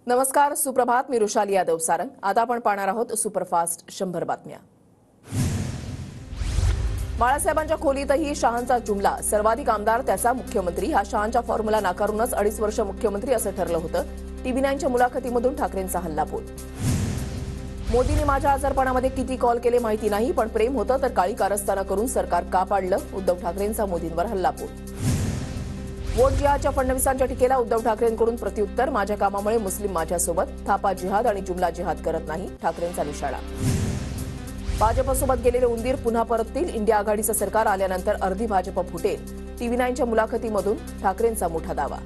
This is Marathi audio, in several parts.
नमस्कार, सुप्रभात. मी रुशाली यादव सारंग. आता आपण पाहणार आहोत सुपरफास्ट 100 बातम्या. बाळासाहेबांच्या खोलीतही शहांचा जुमला. सर्वाधिक आमदार त्याचा मुख्यमंत्री. हा शहांच्या फॉर्म्युला नाकारूनच 2.5 वर्ष मुख्यमंत्री असं ठरलं होतं. TV9च्या मुलाखतीमधून ठाकरेंचा हल्लाबोल. मोदींनी माझ्या आजारपणामध्ये किती कॉल केले माहिती नाही, पण प्रेम होतं तर काळी कारस्थाना करून सरकार का पाडलं? उद्धव ठाकरेंचा मोदींवर हल्लाबोल. वोट जिहादच्या फडणवीसांच्या टीकेला उद्धव ठाकरेंकडून प्रत्युत्तर. माझ्या कामामुळे मुस्लिम माझ्यासोबत. थापा जिहाद आणि जुमला जिहाद करत नाही, ठाकरेंचा निशाणा. भाजपसोबत गेलेले उंदीर पुन्हा परततील. इंडिया आघाडीचं सरकार आल्यानंतर अर्धी भाजप फुटेल. TV9च्या मुलाखतीमधून ठाकरेंचा मोठा दावा.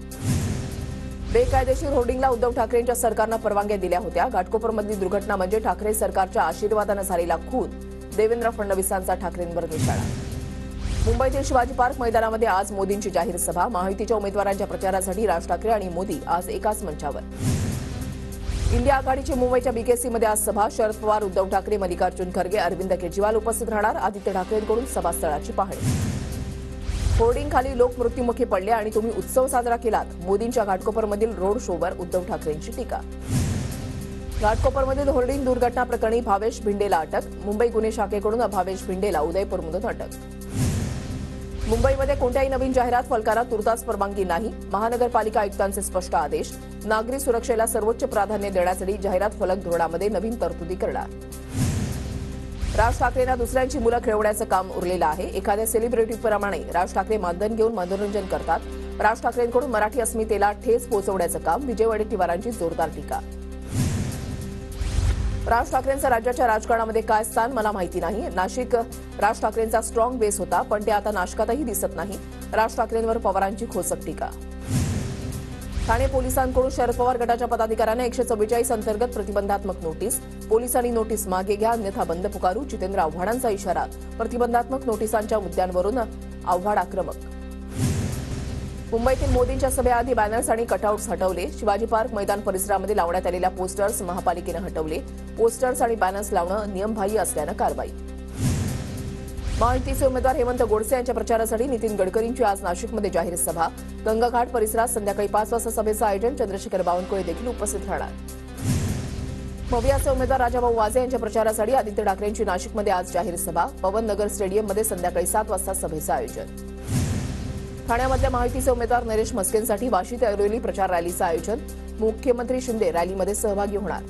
बेकायदेशीर होर्डिंगला उद्धव ठाकरेंच्या सरकारनं परवानग्या दिल्या होत्या. घाटकोपरमधली दुर्घटना म्हणजे ठाकरे सरकारच्या आशीर्वादानं झालेला खून. देवेंद्र फडणवीसांचा ठाकरेंवर निशाणा. मुंबईतील शिवाजी पार्क मैदानामध्ये आज मोदींची जाहीर सभा. महायुतीच्या उमेदवारांच्या प्रचारासाठी राज ठाकरे आणि मोदी आज एकाच मंचावर. इंडिया आघाडीची मुंबईच्या BKCमध्ये आज सभा. शरद पवार, उद्धव ठाकरे, मल्लिकार्जुन खरगे, अरविंद केजरीवाल उपस्थित राहणार. आदित्य ठाकरेंकडून सभास्थळाची पाहणी. होर्डिंगखाली लोक मृत्युमुखी पडले आणि तुम्ही उत्सव साजरा केलात. मोदींच्या घाटकोपरमधील रोड शोवर उद्धव ठाकरेंची टीका. घाटकोपरमधील होर्डिंग दुर्घटना प्रकरणी भावेश भिंडेला अटक. मुंबई गुन्हे शाखेकडून भावेश भिंडेला उदयपूरमधून अटक. मुंबईमध्ये कोणत्याही नवीन जाहिरात फलकांना तुर्तास परवानगी नाही. महानगरपालिका आयुक्तांचे स्पष्ट आदेश. नागरी सुरक्षेला सर्वोच्च प्राधान्य देण्यासाठी जाहिरात फलक धोरणामध्ये नवीन तरतुदी करणार. राज ठाकरेंना दुसऱ्यांची मुलं खेळवण्याचं काम उरलेलं आहे. एखाद्या सेलिब्रिटीप्रमाणे राज ठाकरे मानधन घेऊन मनोरंजन करतात. राज ठाकरेंकडून मराठी अस्मितेला ठेच पोहोचवण्याचं काम. विजय वडेट्टीवारांची जोरदार टीका. राज ठाकरेंचं राज्याच्या राजकारणामध्ये काय स्थान मला माहिती नाही. नाशिक राज ठाकरेंचा स्ट्रॉंग बेस होता, पण ते आता नाशकातही दिसत नाही. राज ठाकरेंवर पवारांची खोचक टीका. ठाणे पोलिसांकडून शरद पवार गटाच्या पदाधिकाऱ्यांना 144 अंतर्गत प्रतिबंधात्मक नोटीस. पोलिसांनी नोटीस मागे घ्या, अन्यथा बंद पुकारू. जितेंद्र आव्हाडांचा इशारा. प्रतिबंधात्मक नोटिसांच्या मुद्द्यांवरून आव्हाड आक्रमक. मुंबईतील मोदींच्या सभेआधी बॅनर्स आणि कटआउट्स हटवले. शिवाजी पार्क मैदान परिसरामध्ये लावण्यात आलेल्या पोस्टर्स महापालिकेनं हटवले. पोस्टर्स आणि बॅनर्स लावणं नियमबाह्य असल्यानं कारवाई. महायुतीचे उमेदवार हेमंत गोडसे यांच्या प्रचारासाठी नितीन गडकरींची आज नाशिकमध्ये जाहीर सभा. गंगाघाट परिसरात संध्याकाळी 5 वाजता सभेचं आयोजन. चंद्रशेखर बावनकुळे देखील उपस्थित राहणार. मवियाचे उमेदवार राजाभाऊ वाजे यांच्या प्रचारासाठी आदित्य ठाकरेंची नाशिकमध्ये आज जाहीर सभा. पवन नगर स्टेडियममध्ये संध्याकाळी 7 वाजता सभेचं आयोजन. ठाण्यामधल्या महायुतीचे उमेदवार नरेश म्हस्केंसाठी वाशी ते ऐरोली प्रचार रॅलीचं आयोजन. मुख्यमंत्री शिंदे रॅलीमध्ये सहभागी होणार.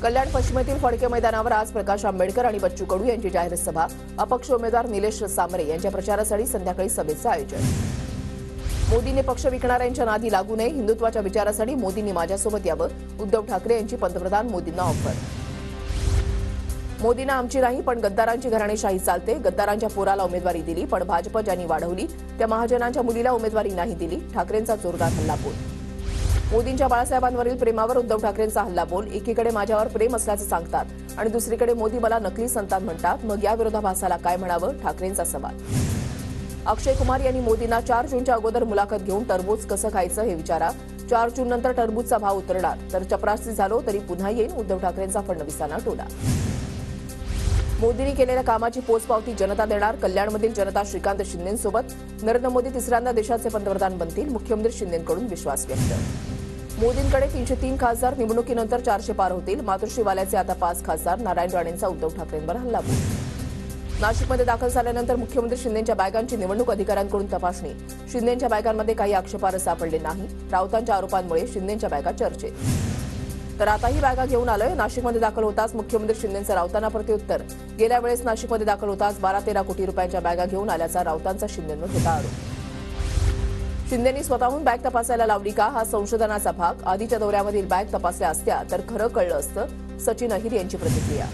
कल्याण पश्चिमेतील फडके मैदानावर आज प्रकाश आंबेडकर आणि बच्चू कडू यांची जाहीर सभा. अपक्ष उमेदवार निलेश सांबरे यांच्या प्रचारासाठी संध्याकाळी सभेचं आयोजन. मोदींनी पक्ष विकणाऱ्यांच्या नादी लागू नये. हिंदुत्वाच्या विचारासाठी मोदींनी माझ्यासोबत यावं. उद्धव ठाकरे यांची पंतप्रधान मोदींना ऑफर. मोदींना आमची नाही, पण गद्दारांची घराणेशाही चालते. गद्दारांच्या पोराला उमेदवारी दिली, पण भाजप ज्यांनी वाढवली त्या महाजनांच्या मुलीला उमेदवारी नाही दिली. ठाकरेंचा जोरदार हल्लाबोल. मोदींच्या बाळासाहेबांवरील प्रेमावर उद्धव ठाकरेंचा हल्लाबोल. एकीकडे माझ्यावर प्रेम असल्याचं सांगतात आणि दुसरीकडे मोदी मला नकली संतान म्हणतात. मग या विरोधाभासाला काय म्हणावं? ठाकरेंचा सवाल. अक्षय कुमार यांनी मोदींना 4 जूनच्या अगोदर मुलाखत घेऊन टरबूज कसं खायचं हे विचारा. 4 जून नंतर टरबूजचा भाव उतरणार तर चपरासी झालो तरी पुन्हा येईन. उद्धव ठाकरेंचा फडणवीसांना टोला. मोदींनी केलेल्या कामाची पोचपावती जनता देणार. कल्याणमधील जनता श्रीकांत शिंदेंसोबत. नरेंद्र मोदी तिसऱ्यांदा देशाचे पंतप्रधान बनतील. मुख्यमंत्री शिंदेंकडून विश्वास व्यक्त. मोदींकडे 303 खासदार. निवडणुकीनंतर 400 पार होतील. मातोश्रीवाल्याचे आता 5 खासदार. नारायण राणेंचा उद्धव ठाकरेंवर हल्लाबोल. नाशिकमध्ये दाखल झाल्यानंतर मुख्यमंत्री शिंदेंच्या बॅगांची निवडणूक अधिकाऱ्यांकडून तपासणी. शिंदेंच्या बॅगांमध्ये काही आक्षेपार्ह सापडले नाही. राऊतांच्या आरोपांमुळे शिंदेंच्या बॅगा चर्चेत. तर आताही बॅगा घेऊन आलोय. नाशिकमध्ये दाखल होताच मुख्यमंत्री शिंदेंचं राऊतांना प्रत्युत्तर. गेल्या वेळेस नाशिकमध्ये दाखल होताच 12-13 कोटी रुपयांच्या बॅगा घेऊन आल्याचा राऊतांचा शिंदेंवर होता आरोप. शिंदेंनी स्वतःहून बॅग तपासायला लावली का? हा संशोधनाचा भाग. आधीच्या दौऱ्यामधील बॅग तपासल्या असत्या तर खरं कळलं असतं. सचिन अहिर यांची प्रतिक्रिया.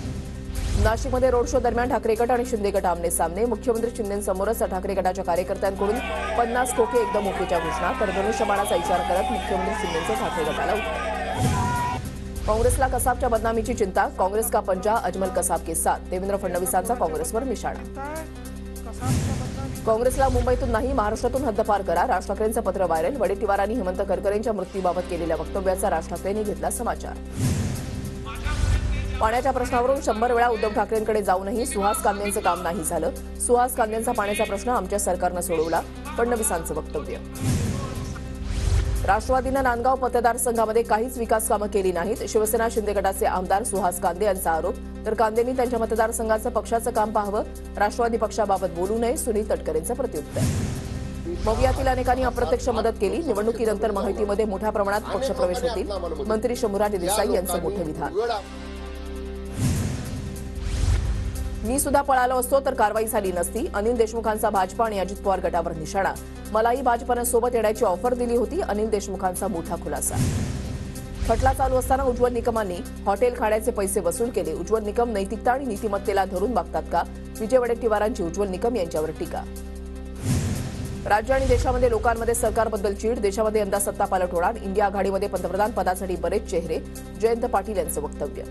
नाशिकमध्ये रोड शो दरम्यान ठाकरे गट आणि शिंदे गट आमने सामने. मुख्यमंत्री शिंदेंसमोरच ठाकरे गटाच्या कार्यकर्त्यांकडून 50 खोके एकदम ओकेच्या घोषणा. तर धनुष्यबाणाचा इशारा करत मुख्यमंत्री शिंदेंचं ठाकरे गटाला उत्तर. काँग्रेसला कसाबच्या बदनामीची चिंता. काँग्रेस का पंजा, अजमल कसाब के साथ. देवेंद्र फडणवीसांचा काँग्रेसवर निशाणा. काँग्रेसला मुंबईतून नाही महाराष्ट्रातून हद्दपार करा. राज ठाकरेंचं पत्र व्हायरल. वडेट्टीवारांनी हेमंत करकरेंच्या मृत्यूबाबत केलेल्या वक्तव्याचा राज ठाकरेंनी घेतला समाचार. पाण्याच्या प्रश्नावरून 100 वेळा उद्धव ठाकरेंकडे जाऊनही सुहास कांदेंचं काम नाही झालं. सुहास कांदेंचा पाण्याचा प्रश्न आमच्या सरकारनं सोडवला. फडणवीसांचं वक्तव्य. राष्ट्रवादीनं नांदगाव मतदारसंघामध्ये काहीच विकास कामं केली नाहीत. शिवसेना शिंदे गटाचे आमदार सुहास कांदे यांचा आरोप. तर कांदेंनी त्यांच्या मतदारसंघाचं पक्षाचं काम पाहावं, राष्ट्रवादी पक्षाबाबत बोलू नये, सुनील तटकरेंचं प्रत्युत्तर. मवियातील अनेकांनी अप्रत्यक्ष मदत केली. निवडणुकीनंतर माहितीमध्ये मोठ्या प्रमाणात पक्षप्रवेश होतील, मंत्री शंभूराजे देसाई यांचं मोठं विधान. मी सुद्धा पळालो असतो तर कारवाई झाली नसती. अनिल देशमुखांचा भाजपा आणि अजित पवार गटावर निशाणा. मलाही भाजपनं सोबत येण्याची ऑफर दिली होती. अनिल देशमुखांचा मोठा खुलासा. खटला चालू असताना उज्ज्वल निकमांनी हॉटेल खाण्याचे पैसे वसूल केले. उज्ज्वल निकम नैतिकता आणि नीतिमत्तेला धरून वागतात का? विजय वडेट्टीवारांची उज्ज्वल निकम यांच्यावर टीका. राज्य आणि देशामध्ये लोकांमध्ये सरकारबद्दल चीड. देशामध्ये यंदा सत्तापालट होणार. इंडिया आघाडीमध्ये पंतप्रधान पदासाठी बरेच चेहरे. जयंत पाटील यांचं वक्तव्य.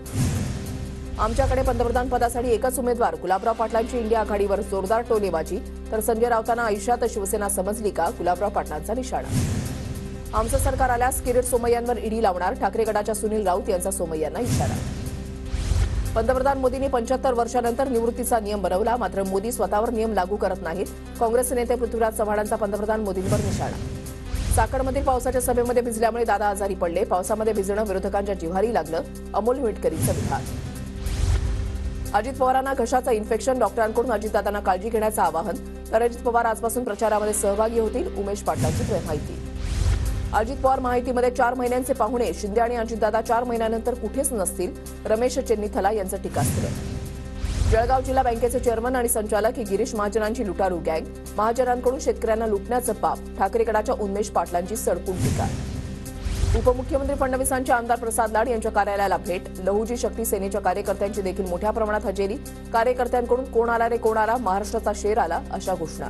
आमच्याकडे पंतप्रधान पदासाठी एकच उमेदवार. गुलाबराव पाटलांची इंडिया आघाडीवर जोरदार टोलेबाजी. तर संजय राऊतांना आयुष्यात शिवसेना समजली का? गुलाबराव पाटलांचा निशाणा. आमचं सरकार आल्यास किरीट सोमय्यांवर ईडी लावणार. ठाकरे गटाच्या सुनील राऊत यांचा सोमय्यांना इशारा. पंतप्रधान मोदींनी 75 वर्षानंतर निवृत्तीचा नियम बनवला. मात्र मोदी स्वतःवर नियम लागू करत नाहीत. काँग्रेस नेते पृथ्वीराज चव्हाणांचा पंतप्रधान मोदींवर निशाणा. चाकणमधील पावसाच्या सभेमध्ये भिजल्यामुळे दादा आजारी पडले. पावसामध्ये भिजणं विरोधकांच्या जिव्हारी लागलं. अमोल मिटकरींचं विधान. अजित पवारांना घशाचं इन्फेक्शन. डॉक्टरांकडून अजितदादांना काळजी घेण्याचं आवाहन. तर अजित पवार आजपासून प्रचारामध्ये सहभागी होतील. उमेश पाटलांची माहिती. अजित पवार माहितीमध्ये 4 महिन्यांचे पाहुणे. शिंदे आणि अजितदादा 4 महिन्यानंतर कुठेच नसतील. रमेश चेन्नीथला यांचं टीकास्त्र. जळगाव जिल्हा बँकेचे चेअरमन आणि संचालक ही गिरीश महाजनांची लुटारू गँग. महाजनांकडून शेतकऱ्यांना लुटण्याचं पाप. ठाकरे गटाच्या उन्मेष पाटलांची सडकून टीका. उपमुख्यमंत्री फडणवीसांच्या आमदार प्रसाद लाड यांच्या कार्यालयाला भेट. लहुजी शक्ती सेनेच्या कार्यकर्त्यांची देखील मोठ्या प्रमाणात हजेरी. कार्यकर्त्यांकडून कोण आला रे कोण आला, महाराष्ट्राचा शेर आला, अशा घोषणा.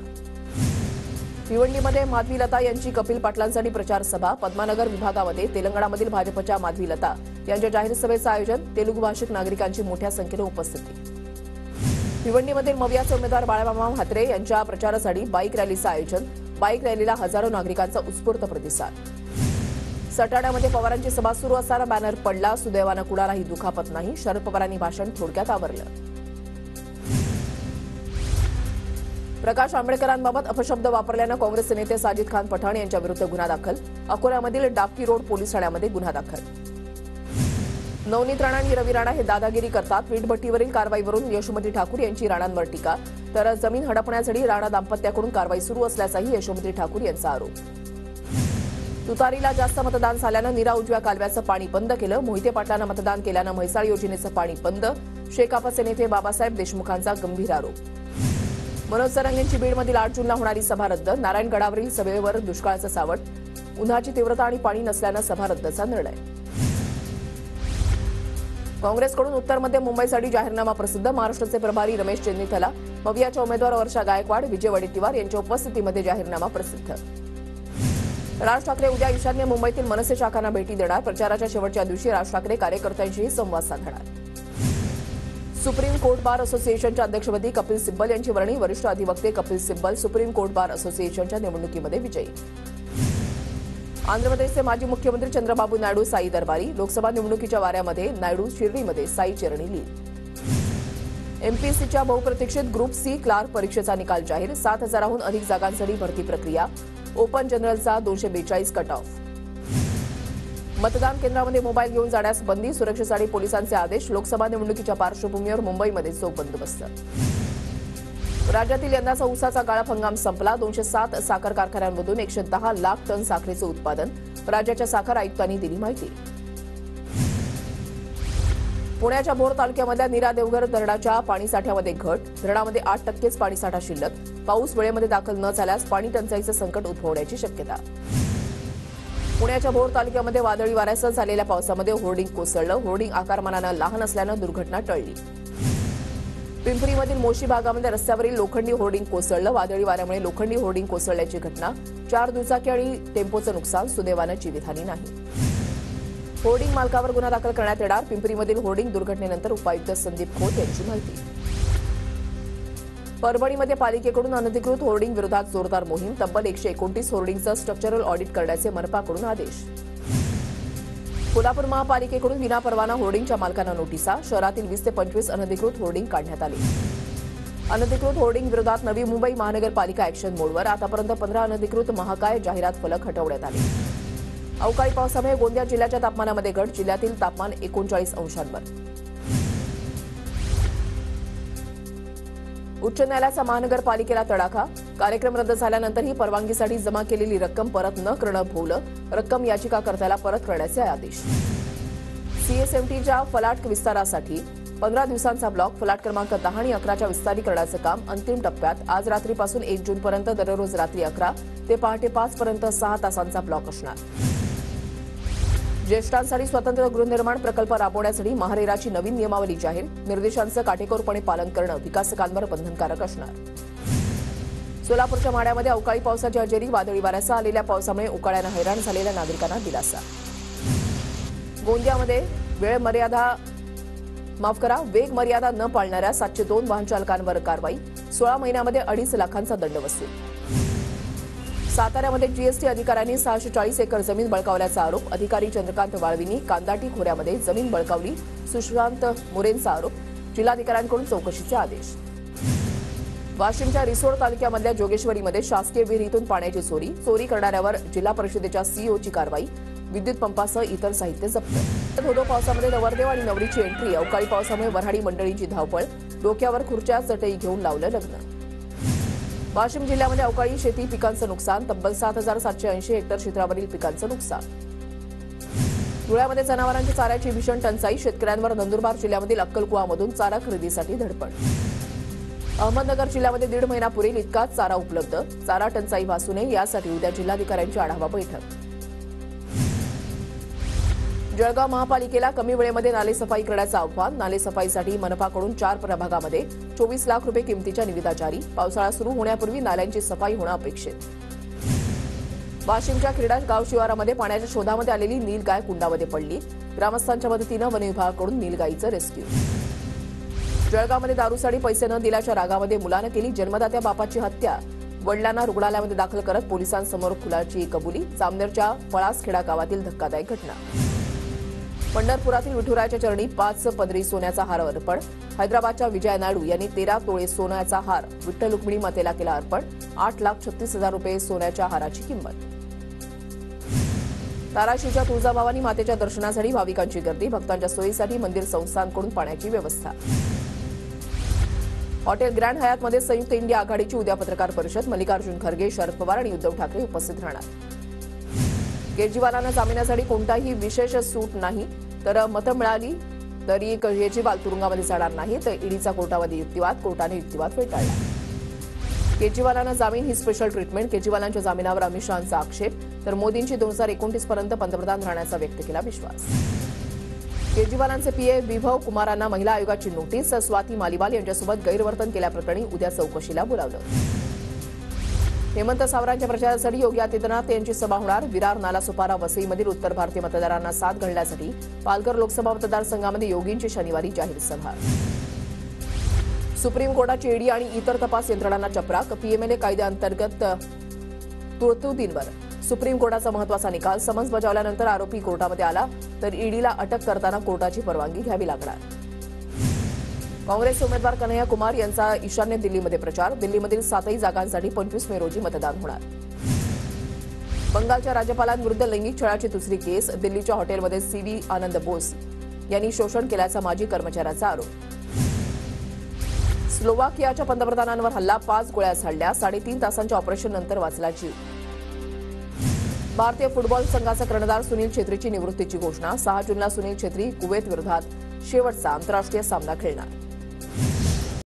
भिवंडीमध्ये माधवी लता यांची कपिल पाटलांसाठी प्रचार सभा. पद्मानगर विभागामध्ये तेलंगणामधील भाजपच्या माधवी लता यांच्या जाहीर सभेचं आयोजन. तेलुगू भाषिक नागरिकांची मोठ्या संख्येनं उपस्थिती. भिवंडीमधील मवियाचे उमेदवार बाळामामा म्हात्रे यांच्या प्रचारासाठी बाईक रॅलीचं आयोजन. बाईक रॅलीला हजारो नागरिकांचा उत्स्फूर्त प्रतिसाद. सटाण्यामध्ये पवारांची सभा सुरू असताना बॅनर पडला. सुदैवानं कुणालाही दुखापत नाही. शरद पवारांनी भाषण थोडक्यात आवरलं. प्रकाश आंबेडकरांबाबत अपशब्द वापरल्यानं काँग्रेस नेते साजिद खान पठाण यांच्या विरुद्ध गुन्हा दाखल. अकोल्यामधील डाबकी रोड पोलीस ठाण्यामध्ये गुन्हा दाखल. नवनीत राणा आणि रवी राणा हे दादागिरी करतात. वीटभट्टीवरील कारवाईवरून यशोमती ठाकूर यांची राणांवर टीका. तर जमीन हडपण्यासाठी राणा दाम्पत्याकडून कारवाई सुरू असल्याचाही यशोमती ठाकूर यांचा आरोप. तुतारीला जास्त मतदान झाल्यानं नीरा उजव्या कालव्याचं पाणी बंद केलं. मोहिते पाटलांना मतदान केल्यानं म्हैसाळ योजनेचं पाणी बंद. शेकापचे नेते बाबासाहेब देशमुखांचा गंभीर आरोप. मनोज जरांगेंची बीडमधील 8 जूनला होणारी सभा रद्द. नारायणगडावरील सभेवर दुष्काळाचं सावट. उन्हाची तीव्रता आणि पाणी नसल्यानं सभा रद्दचा निर्णय. काँग्रेसकडून उत्तर मध्य मुंबईसाठी जाहीरनामा प्रसिद्ध. महाराष्ट्राचे प्रभारी रमेश चेन्नीथला, मवियाच्या उमेदवार वर्षा गायकवाड, विजय वडेट्टीवार यांच्या उपस्थितीमध्ये जाहीरनामा प्रसिद्ध. राज ठाकरे उद्या ईशान्य मुंबईतील मनसे शाखांना भेटी देणार. प्रचाराच्या शेवटच्या दिवशी राज ठाकरे कार्यकर्त्यांशीही संवाद साधणार. सुप्रीम कोर्ट बार असोसिएशनच्या अध्यक्षपदी कपिल सिब्बल यांची वर्णी. वरिष्ठ अधिवक्ते Kapil Sibal supreme court bar असोसिएशनच्या निवडणुकीमध्ये विजयी. आंध्र प्रदेशचे माजी मुख्यमंत्री चंद्रबाबू नायडू साई दरबारी. लोकसभा निवडणुकीच्या वाऱ्यामध्ये नायडू शिर्डीमध्ये साई चरणी लीड. एमपीएससीच्या बहुप्रतीक्षित ग्रुप सी क्लार्क परीक्षेचा निकाल जाहीर. 7,000हून अधिक जागांसाठी भरती प्रक्रिया. ओपन जनरलचा 242 कट ऑफ. मतदान केंद्रामध्ये मोबाईल घेऊन जाण्यास बंदी. सुरक्षेसाठी पोलिसांचे आदेश. लोकसभा निवडणुकीच्या पार्श्वभूमीवर मुंबईमध्ये चोख बंदोबस्त. राज्यातील यंदाचा ऊसाचा गाळप हंगाम संपला. 207 साखर कारखान्यांमधून 110 लाख टन साखरेचं उत्पादन. राज्याच्या साखर आयुक्तांनी दिली माहिती. पुण्याच्या भोर तालुक्यामधल्या नीरा देवघर धरणाच्या पाणीसाठ्यामध्ये घट. धरणामध्ये 8% पाणीसाठा शिल्लक. पाऊस वेळेमध्ये दाखल न झाल्यास पाणी टंचाईचं संकट उद्भवण्याची शक्यता. पुण्याच्या भोर तालुक्यामध्ये वादळी वाऱ्यासह झालेल्या पावसामध्ये होर्डिंग कोसळलं. होर्डिंग आकारमानानं लहान असल्यानं दुर्घटना टळली. पिंपरीमधील मोशी भागामध्ये रस्त्यावरील लोखंडी होर्डिंग कोसळलं. वादळी वाऱ्यामुळे लोखंडी होर्डिंग कोसळल्याची घटना. 4 दुचाकी आणि टेम्पोचं नुकसान. सुदैवानं जीवितहानी नाही. होर्डिंग मालकावर गुन्हा दाखल करण्यात येणार. पिंपरीमधील होर्डिंग दुर्घटनेनंतर उपायुक्त संदीप खोत यांची माहिती. परभणीमध्ये पालिकेकडून अनधिकृत होर्डिंग विरोधात जोरदार मोहीम. तब्बल 129 होर्डिंगचं स्ट्रक्चरल ऑडिट करण्याचे मनपाकडून आदेश. कोल्हापूर महापालिकेकडून विनापरवाना होर्डिंगच्या मालकांना नोटिसा. शहरातील 20 ते 25 अनधिकृत होर्डिंग काढण्यात आली. अनधिकृत होर्डिंग विरोधात नवी मुंबई महानगरपालिका ॲक्शन मोडवर. आतापर्यंत 15 अनधिकृत महाकाय जाहिरात फलक हटवण्यात आले. अवकाळी पावसामुळे गोंदिया जिल्ह्याच्या तापमानामध्ये घट, जिल्ह्यातील तापमान 39 अंशांवर. उच्च न्यायालयाचा महानगरपालिकेला तडाखा, कार्यक्रम रद्द झाल्यानंतरही परवानगीसाठी जमा केलेली रक्कम परत न करणं भोवलं, रक्कम याचिकाकर्त्याला परत करण्याचे आदेश. सीएसएमटीच्या फलाट विस्तारासाठी 15 दिवसांचा ब्लॉक, फलाट क्रमांक 10 आणि 11च्या विस्तारीकरणाचं काम अंतिम टप्प्यात. आज रात्रीपासून 1 जूनपर्यंत दररोज रात्री 11 ते पहाटे 5 पर्यंत 6 तासांचा ब्लॉक असणार. ज्येष्ठांसाठी स्वतंत्र गृहनिर्माण प्रकल्प राबवण्यासाठी महारेराची नवीन नियमावली जाहीर, निर्देशांचं काटेकोरपणे पालन करणं विकासकांवर बंधनकारक असणार. सोलापूरच्या माढ्यामध्ये अवकाळी पावसाची हजेरी, वादळी वाऱ्यासह आलेल्या पावसामुळे उकाड्यानं हैराण झालेल्या नागरिकांना दिलासा. गोंदियामध्ये वेग मर्यादा न पाळणाऱ्या 702 वाहन चालकांवर कारवाई, 16 महिन्यामध्ये 2.5 लाखांचा दंड वसूल. साताऱ्यामध्ये जीएसटी अधिकाऱ्यांनी 640 एकर जमीन बळकावल्याचा आरोप, अधिकारी चंद्रकांत वाळवींनी कांदाटी खोऱ्यामध्ये जमीन बळकावली, सुशांत मोरेंचा आरोप, जिल्हाधिकाऱ्यांकडून चौकशीचे आदेश. वाशिमच्या रिसोड तालुक्यामधल्या जोगेश्वरीमध्ये शासकीय विहिरीतून पाण्याची चोरी करणाऱ्यावर जिल्हा परिषदेच्या सीईओची कारवाई, विद्युत पंपासह इतर साहित्य जप्त. धोधो पावसामध्ये नवरदेव आणि नवरीची एंट्री, अवकाळी पावसामुळे वऱ्हाडी मंडळींची धावपळ, डोक्यावर खुर्च्या चटई घेऊन लावलं लग्न. वाशिम जिल्ह्यामध्ये अवकाळी शेती पिकांचं नुकसान, तब्बल 7,780 हेक्टर क्षेत्रावरील पिकांचं नुकसान. धुळ्यामध्ये जनावरांच्या चाऱ्याची भीषण टंचाई, शेतकऱ्यांवर नंदुरबार जिल्ह्यामधील अक्कलकुवामधून चारा खरेदीसाठी धडपड. अहमदनगर जिल्ह्यामध्ये 1.5 महिना पुरेल इतकाच चारा उपलब्ध, चारा टंचाई भासू नये यासाठी उद्या जिल्हाधिकाऱ्यांची आढावा बैठक. जळगाव महापालिकेला कमी वेळेमध्ये नालेसफाई करण्याचं आव्हान, नालेसफाईसाठी मनपाकडून 4 प्रभागामध्ये 24 लाख रुपये किमतीच्या निविदा जारी, पावसाळा सुरू होण्यापूर्वी नाल्यांची सफाई होणं अपेक्षित. वाशिमच्या क्रीडा गाव शिवारामध्ये पाण्याच्या शोधामध्ये आलेली नीलगाय कुंडामध्ये पडली, ग्रामस्थांच्या मदतीनं वन विभागाकडून नीलगाईचं रेस्क्यू. जळगावमध्ये दारूसाठी पैसे न दिल्याच्या रागामध्ये मुलानं केली जन्मदात्या बापाची हत्या, वडिलांना रुग्णालयामध्ये दाखल करत पोलिसांसमोर खुलाची कबुली, जामनेरच्या पळासखेडा गावातील धक्कादायक घटना. पंढरपुरातील विठुरायाच्या चरणी 5 पदरी सोन्याचा हार अर्पण, हैदराबादच्या विजया नायडू यांनी 13 तोळे सोन्याचा हार विठ्ठल रुक्मिणी मातेला केला अर्पण, 8,36,000 रुपये सोन्याच्या हाराची किंमत. धाराशिवच्या तुळजाभवानी मातेच्या दर्शनासाठी भाविकांची गर्दी, भक्तांच्या सोयीसाठी मंदिर संस्थांकडून पाण्याची व्यवस्था. हॉटेल ग्रँड हयातमध्ये संयुक्त इंडिया आघाडीची उद्या पत्रकार परिषद, मल्लिकार्जुन खरगे, शरद पवार आणि उद्धव ठाकरे उपस्थित राहणार. केजरीवालांना जामिनासाठी कोणताही विशेष सूट नाही, तर मतं मिळाली तरी केजरीवाल तुरुंगामध्ये जाणार नाही, तर ईडीचा कोर्टामध्ये युक्तिवाद, कोर्टाने युक्तिवाद फेटाळला. केजरीवालांना जामीन ही स्पेशल ट्रीटमेंट, केजरीवालांच्या जामिनावर अमित शहांचा आक्षेप, तर मोदींची 2029 पर्यंत पंतप्रधान राहण्याचा व्यक्त केला विश्वास. केजरीवालांचे पीए विभव कुमारांना महिला आयोगाची नोटीस, स्वाती मालिवाल यांच्यासोबत गैरवर्तन केल्याप्रकरणी उद्या चौकशीला बोलावलं. हेमंत सावरांच्या प्रचारासाठी योगी आदित्यनाथ यांची सभा होणार, विरार, नालासोपारा, वसईमधील उत्तर भारतीय मतदारांना साथ घालण्यासाठी पालघर लोकसभा मतदारसंघामध्ये योगींची शनिवारी जाहीर सभा. सुप्रीम कोर्टाची ईडी आणि इतर तपास यंत्रणांना चपराक, पीएमएलए कायद्याअंतर्गत तरतुदींवर सुप्रीम कोर्टाचा महत्वाचा निकाल, समन्स बजावल्यानंतर आरोपी कोर्टामध्ये आला तर ईडीला अटक करताना कोर्टाची परवानगी घ्यावी लागणार. काँग्रेसचे उमेदवार कन्हैया कुमार यांचा ईशान्य दिल्लीमध्ये प्रचार, दिल्लीमधील 7 जागांसाठी 25 मे रोजी मतदान होणार. बंगालच्या राज्यपालांविरुद्ध लैंगिक छळाची दुसरी केस, दिल्लीच्या हॉटेलमध्ये सीव्ही आनंद बोस यांनी शोषण केल्याचा माजी कर्मचाऱ्याचा आरोप. स्लोवाकियाच्या पंतप्रधानांवर हल्ला, 5 गोळ्या झाडल्या, 3.5 तासांच्या ऑपरेशननंतर वाचला जीव. भारतीय फुटबॉल संघाचा कर्णधार सुनील छेत्रीची निवृत्तीची घोषणा, 6 जूनला सुनील छेत्री कुवेत विरोधात शेवटचा आंतरराष्ट्रीय सामना खेळणार.